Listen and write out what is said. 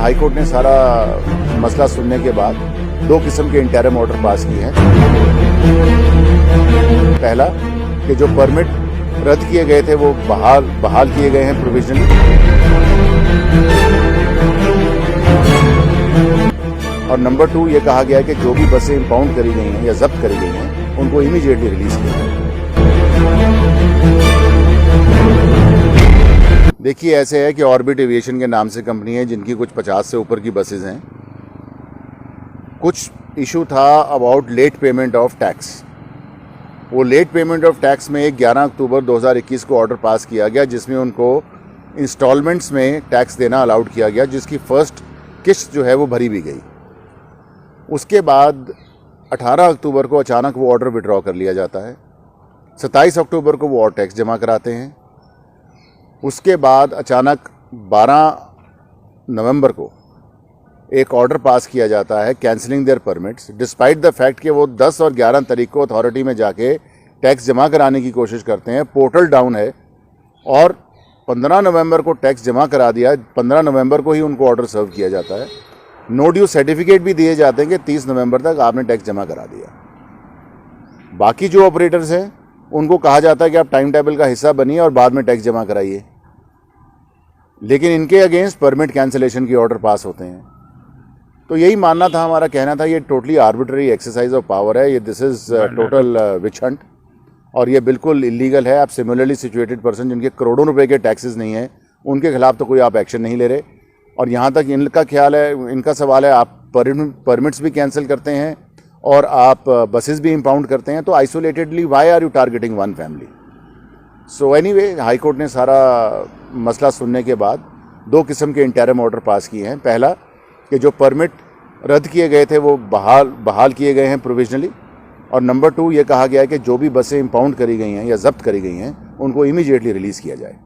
High court ने सारा मसला सुनने के बाद दो किस्म के इंटरिम ऑर्डर पास किए हैं। पहला कि जो परमिट रद्द किए गए थे वो बहाल किए गए हैं प्रोविजनली, और नंबर 2 ये कहा गया है कि जो भी बसें इंपाउंड करी गई हैं या जब्त करी गई हैं उनको इमीडिएटली रिलीज किया जाए। देखिए, ऐसे है कि ऑर्बिट एविएशन के नाम से कंपनी है जिनकी कुछ 50 से ऊपर की बसेज हैं। कुछ इशू था about late payment of tax. वो लेट पेमेंट ऑफ टैक्स में 11 अक्टूबर 2021 को ऑर्डर पास किया गया जिसमें उनको इंस्टॉलमेंट्स में टैक्स देना अलाउड किया गया, जिसकी फर्स्ट किस्त जो है वो भरी भी गई। उसके बाद 18 अक्टूबर को अचानक वो ऑर्डर विड्रॉ कर लिया जाता है। 27 अक्टूबर को वो और टैक्स जमा कराते हैं। उसके बाद अचानक 12 नवंबर को एक ऑर्डर पास किया जाता है cancelling their permits, despite the fact कि वो 10 और 11 तारीख को अथॉरिटी में जाके टैक्स जमा कराने की कोशिश करते हैं। पोर्टल डाउन है और 15 नवंबर को टैक्स जमा करा दिया। 15 नवंबर को ही उनको ऑर्डर सर्व किया जाता है। नो ड्यू सर्टिफिकेट भी दिए जाते हैं कि 30 नवंबर तक आपने टैक्स जमा करा दिया। बाकी जो ऑपरेटर्स हैं उनको कहा जाता है कि आप टाइम टेबल का हिस्सा बनिए और बाद में टैक्स जमा कराइए, लेकिन इनके अगेंस्ट परमिट कैंसिलेशन की ऑर्डर पास होते हैं। तो यही मानना था, हमारा कहना था ये totally arbitrary exercise of power है, ये this is total witch hunt, और ये बिल्कुल इलीगल है। आप सिमिलरली सिचुएटेड पर्सन जिनके करोड़ों रुपए के टैक्सेस नहीं हैं उनके खिलाफ तो कोई आप एक्शन नहीं ले रहे। और यहाँ तक इनका ख्याल है, इनका सवाल है, आप परमिट्स भी कैंसिल करते हैं और आप बसेस भी इंपाउंड करते हैं, तो isolatedly why are you targeting one family? So anyway, high court ने सारा मसला सुनने के बाद दो किस्म के इंटरिम ऑर्डर पास किए हैं। पहला कि जो परमिट रद्द किए गए थे वो बहाल किए गए हैं प्रोविजनली, और नंबर 2 ये कहा गया है कि जो भी बसें इंपाउंड करी गई हैं या जब्त करी गई हैं उनको इमीडिएटली रिलीज़ किया जाए।